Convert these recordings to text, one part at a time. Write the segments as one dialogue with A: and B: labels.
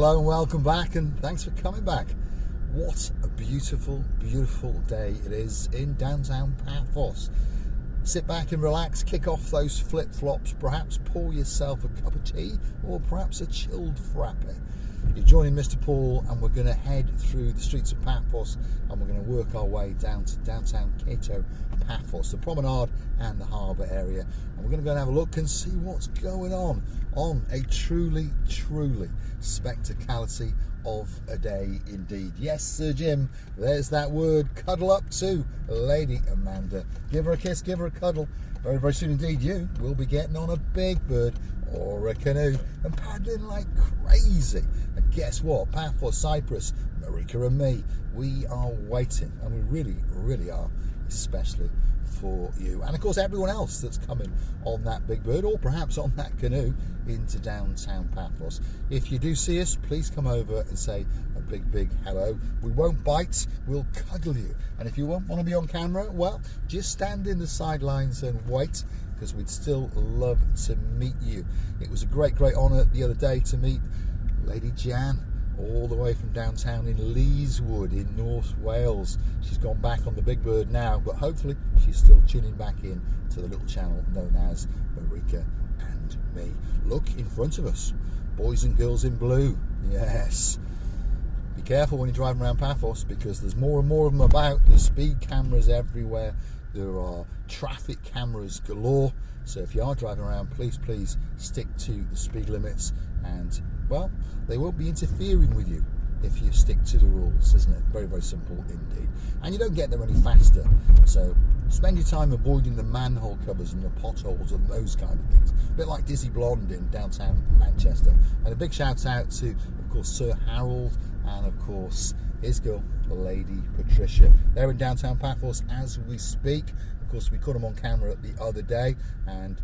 A: hello and welcome back, and thanks for coming back. What a beautiful, beautiful day it is in downtown Paphos. Sit back and relax, kick off those flip-flops, perhaps pour yourself a cup of tea or perhaps a chilled frappe. You're joining Mr. Paul and we're going to head through the streets of Paphos and we're going to work our way down to downtown Kato Paphos, the promenade and the harbour area. And we're going to go and have a look and see what's going on a truly, truly spectacality of a day indeed. Yes, Sir Jim, there's that word, cuddle up to Lady Amanda. Give her a kiss, give her a cuddle. Very, very soon indeed you will be getting on a big bird or a canoe and paddling like crazy. And guess what? Paphos Cyprus, Marika and me, we are waiting, and we really, really are, especially for you. And of course everyone else that's coming on that big bird or perhaps on that canoe into downtown Paphos. If you do see us, please come over and say a big, big hello. We won't bite, we'll cuddle you. And if you won't want to be on camera, well, just stand in the sidelines and wait, because we'd still love to meet you. It was a great, great honour the other day to meet Lady Jan, all the way from downtown in Leeswood in North Wales. She's gone back on the big bird now, but hopefully she's still tuning back in to the little channel known as Marika and me. Look in front of us, boys and girls in blue. Yes. Be careful when you're driving around Paphos, because there's more and more of them about. There's speed cameras everywhere. There are traffic cameras galore. So if you are driving around, please, please stick to the speed limits, and well, they won't be interfering with you if you stick to the rules, isn't it? Very, very simple indeed. And you don't get there any faster. So spend your time avoiding the manhole covers and the potholes and those kind of things. A bit like Dizzy Blonde in downtown Manchester. And a big shout out to, of course, Sir Harold and, of course, his girl, Lady Patricia. They're in downtown Paphos as we speak. Of course, we caught them on camera the other day, and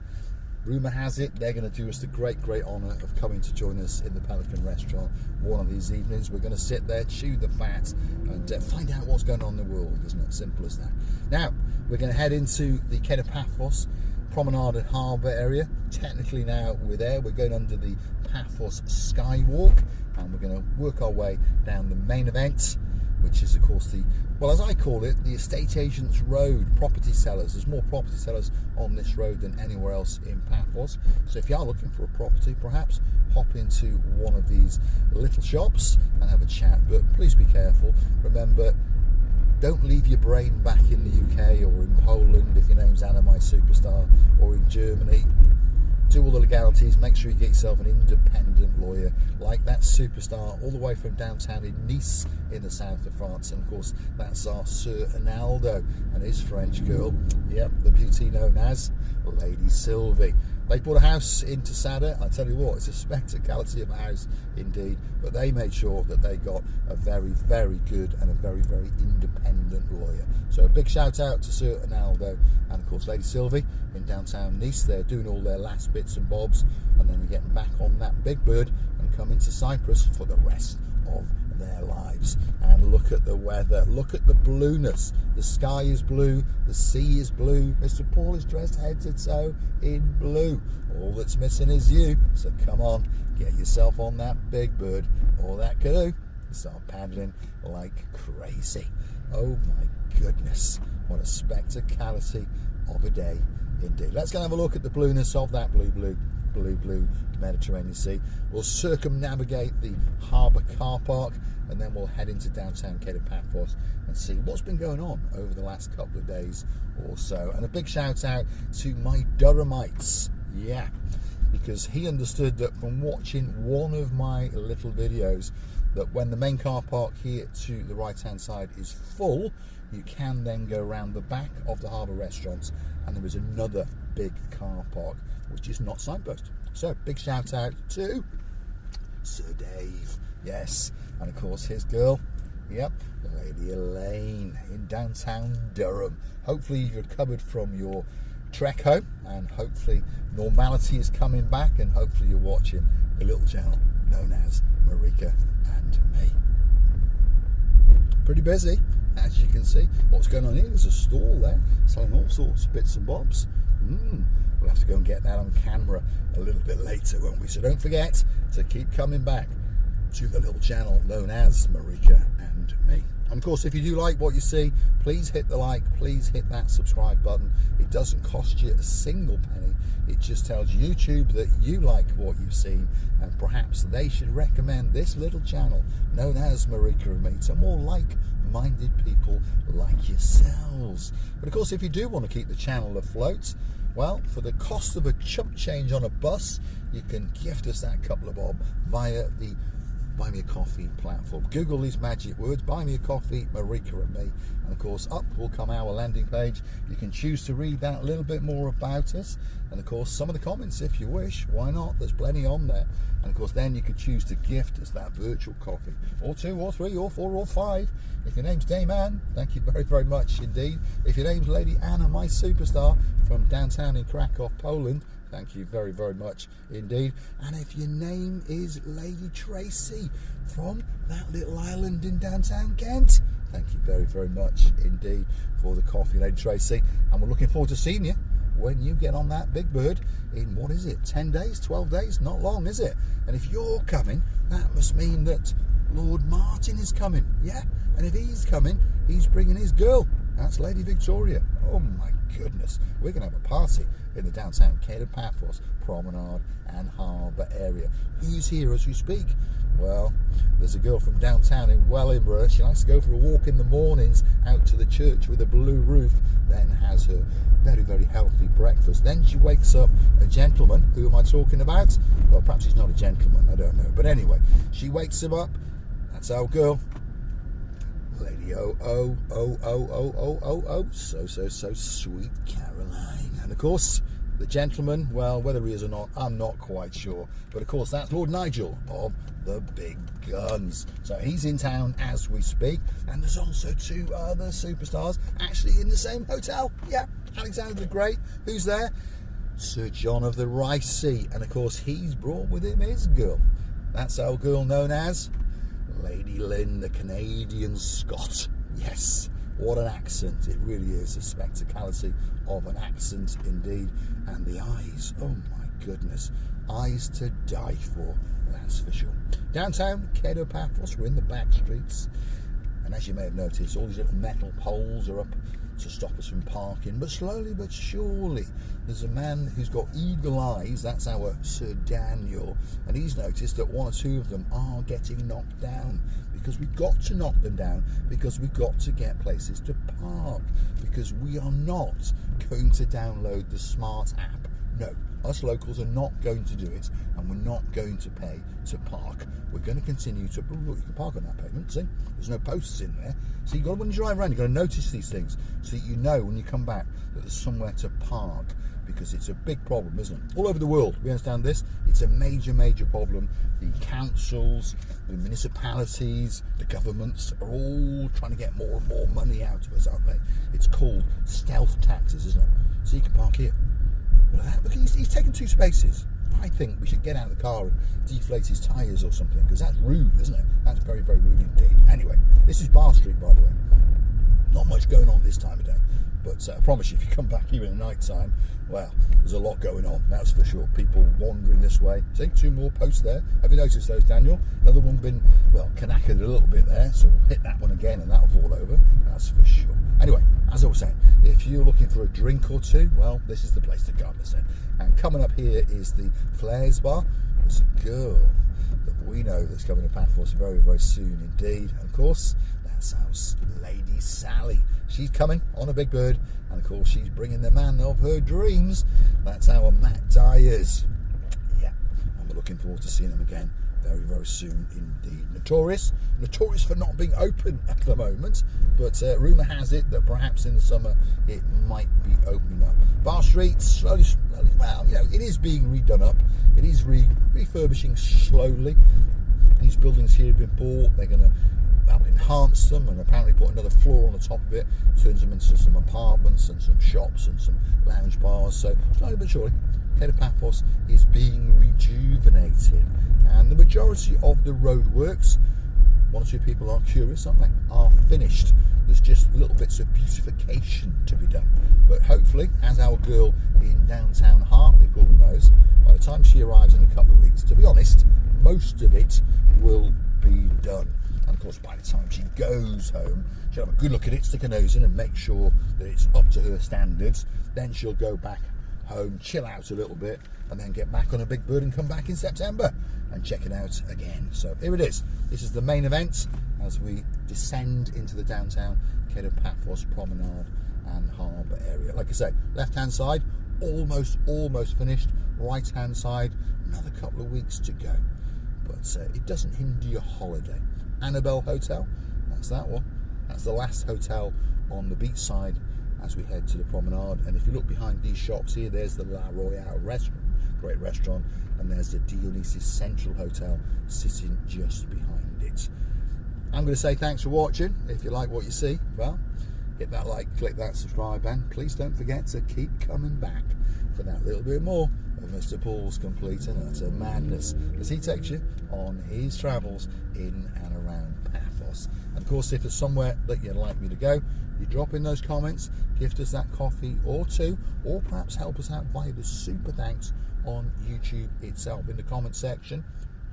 A: rumour has it they're going to do us the great, great honour of coming to join us in the Pelican restaurant one of these evenings. We're going to sit there, chew the fat, and find out what's going on in the world, isn't it? Simple as that. Now, we're going to head into the Kato Paphos Promenade and Harbour area. Technically now we're there. We're going under the Paphos Skywalk, and we're going to work our way down the main event, which is, of course, the, well, as I call it, the estate agents road, property sellers. There's more property sellers on this road than anywhere else in Paphos. So if you are looking for a property, perhaps hop into one of these little shops and have a chat. But please be careful. Remember, don't leave your brain back in the UK or in Poland if your name's Anna My Superstar, or in Germany. Do all the legalities, make sure you get yourself an independent lawyer like that superstar all the way from downtown in Nice in the south of France. And of course that's our Sir Ronaldo and his French girl, yep, the beauty known as Lady Sylvie. They bought a house in Sada. I tell you what, it's a spectacality of a house indeed, but they made sure that they got a very, very good and a very, very independent lawyer. So a big shout out to Sir Ronaldo and of course Lady Sylvie in downtown Nice. They're doing all their last bits and bobs, and then they're getting back on that big bird and coming to Cyprus for the rest of their lives. And look at the weather, look at the blueness. The sky is blue, the sea is blue. Mr. Paul is dressed head to toe in blue. All that's missing is you. So come on, get yourself on that big bird or that canoe and start paddling like crazy. Oh my goodness, what a spectacality of a day indeed. Let's go and have a look at the blueness of that blue Mediterranean Sea. We'll circumnavigate the Harbour car park, and then we'll head into downtown Kato Paphos and see what's been going on over the last couple of days or so. And a big shout out to my Durhamites, yeah, because he understood that from watching one of my little videos that when the main car park here to the right hand side is full, you can then go around the back of the Harbour restaurants, and there is another big car park which is not signposted. So big shout out to Sir Dave, yes, and of course his girl, yep, Lady Elaine in downtown Durham. Hopefully you've recovered from your trek home, and hopefully normality is coming back, and hopefully you're watching the little channel known as Marika and me. Pretty busy, as you can see. What's going on here? There's a stall there selling all sorts of bits and bobs. We'll have to go and get that on camera a little bit later, won't we? So don't forget to keep coming back. to the little channel known as Marika and me. And of course, if you do like what you see, please hit the like, please hit that subscribe button. It doesn't cost you a single penny. It just tells YouTube that you like what you've seen, and perhaps they should recommend this little channel known as Marika and me to more like-minded people like yourselves. But of course, if you do want to keep the channel afloat, well, for the cost of a chump change on a bus, you can gift us that couple of bob via the Buy Me a Coffee platform. Google these magic words, Buy Me a Coffee, Marika and me, and of course up will come our landing page. You can choose to read that a little bit more about us, and of course some of the comments if you wish. Why not? There's plenty on there. And of course then you could choose to gift us that virtual coffee, or 2 or 3 or 4 or 5. If your name's Dame Anne, thank you very, very much indeed. If your name's Lady Anna, my superstar from downtown in Krakow, Poland, thank you very, very much indeed. And if your name is Lady Tracy from that little island in downtown Kent, thank you very, very much indeed for the coffee, Lady Tracy. And we're looking forward to seeing you when you get on that big bird in, what is it, 10 days, 12 days? Not long, is it? And if you're coming, that must mean that Lord Martin is coming, yeah? And if he's coming, he's bringing his girl. That's Lady Victoria. Oh my goodness, we're going to have a party in the downtown Kato Paphos Promenade and Harbour area. Who's here as we speak? Well, there's a girl from downtown in Wellingborough. She likes to go for a walk in the mornings out to the church with a blue roof, then has her very, very healthy breakfast. Then she wakes up a gentleman. Who am I talking about? Well, perhaps he's not a gentleman, I don't know. But anyway, she wakes him up. That's our girl. Lady so sweet Caroline. And of course, the gentleman, well, whether he is or not, I'm not quite sure. But of course, that's Lord Nigel of the Big Guns. So he's in town as we speak. And there's also 2 other superstars actually in the same hotel. Yeah, Alexander the Great. Who's there? Sir John of the Rice Sea. And of course, he's brought with him his girl. That's our girl known as Lady Lynn, the Canadian Scot. Yes, what an accent. It really is a spectacality of an accent indeed. And the eyes, oh my goodness, eyes to die for, that's for sure. Downtown Kato Paphos, we're in the back streets, and as you may have noticed, all these little metal poles are up to stop us from parking. But slowly but surely, there's a man who's got eagle eyes. That's our Sir Daniel, and he's noticed that 1 or 2 of them are getting knocked down, because we've got to knock them down, because we've got to get places to park, because we are not going to download the smart app. No, us locals are not going to do it, and we're not going to pay to park. We're going to continue to, you can park on that pavement, see? There's no posts in there. So you've got to, when you drive around, you've got to notice these things so that you know when you come back that there's somewhere to park, because it's a big problem, isn't it? All over the world, we understand this. It's a major, major problem. The councils, the municipalities, the governments are all trying to get more and more money out of us, aren't they? It's called stealth taxes, isn't it? So you can park here. Look, he's taken 2 spaces. I think we should get out of the car and deflate his tyres or something, because that's rude, isn't it? That's very, very rude indeed. Anyway, this is Bar Street, by the way. Not much going on this time of day, but I promise you, if you come back here in the night time, well, there's a lot going on, that's for sure. People wandering this way. See, 2 more posts there. Have you noticed those, Daniel? Another one been, well, knackered a little bit there, so we'll hit that one again and that'll fall over, that's for sure. Anyway, as I was saying, if you're looking for a drink or 2, well, this is the place to come, isn't it? And coming up here is the Flares Bar. There's a girl that we know that's coming to Paphos very, very soon indeed. And of course, that's our Lady Sally. She's coming on a big bird, and of course, she's bringing the man of her dreams. That's our Matt Dyers. Yeah, and we're looking forward to seeing him again very, very soon indeed. Notorious for not being open at the moment, but rumour has it that perhaps in the summer it might be opening up. Bar Street, slowly, well, you know, it is being redone up. It is refurbishing slowly. These buildings here have been bought. They're going to enhance them and apparently put another floor on the top of it, turns them into some apartments and some shops and some lounge bars. So slowly but surely, Kato Paphos is being rejuvenated, and the majority of the roadworks, 1 or 2 people are curious, aren't they, are finished. There's just little bits of beautification to be done. But hopefully, as our girl in downtown Hartlepool knows, by the time she arrives in a couple of weeks, to be honest, most of it will be done. And of course, by the time she goes home, she'll have a good look at it, stick her nose in and make sure that it's up to her standards. Then she'll go back home, chill out a little bit, and then get back on a big bird and come back in September and check it out again. So here it is. This is the main event as we descend into the downtown Kato Paphos Promenade and Harbour area. Like I say, left-hand side, almost finished. Right-hand side, another couple of weeks to go. But it doesn't hinder your holiday. Annabelle Hotel, that's that one. That's the last hotel on the beach side as we head to the promenade. And if you look behind these shops here, there's the La Royale restaurant, great restaurant, and there's the Dionysus Central Hotel sitting just behind it. I'm going to say thanks for watching. If you like what you see, well, hit that like, click that subscribe, and please don't forget to keep coming back for that little bit more of Mr. Paul's complete and utter madness as he takes you on his travels in and around Paphos. And of course, if there's somewhere that you'd like me to go, you drop in those comments, gift us that coffee or two, or perhaps help us out via the super thanks on YouTube itself in the comment section.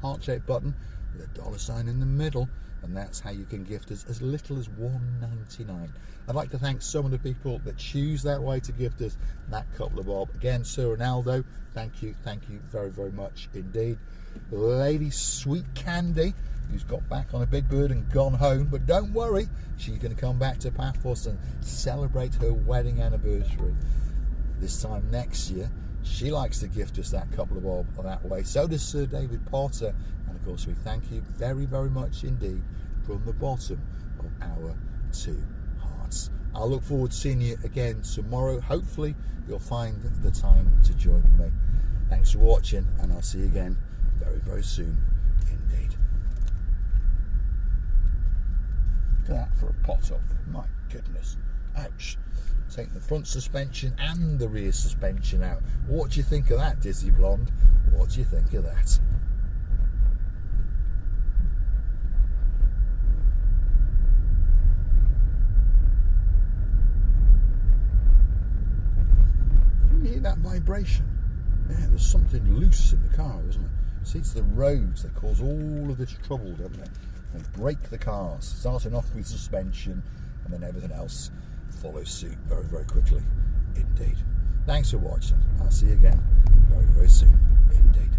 A: Heart-shaped button with a $sign in the middle, and that's how you can gift us as little as $1.99. I'd like to thank some of the people that choose that way to gift us that couple of bob. Again, Sir Ronaldo, thank you very much indeed. Lady Sweet Candy, who's got back on a big bird and gone home, but don't worry, she's going to come back to Paphos and celebrate her wedding anniversary this time next year. She likes to gift us that couple of bob that way. So does Sir David Potter. And of course, we thank you very much indeed from the bottom of our two hearts. I'll look forward to seeing you again tomorrow. Hopefully, you'll find the time to join me. Thanks for watching, and I'll see you again very soon indeed. Look at that for a pot up. My goodness. Ouch. Take the front suspension and the rear suspension out. What do you think of that, Dizzy Blonde? What do you think of that? Can you hear that vibration? Yeah, there's something loose in the car, isn't it? See, it's the roads that cause all of this trouble, don't they? They break the cars, starting off with suspension, and then everything else follows suit very quickly indeed. Thanks for watching. I'll see you again very soon indeed.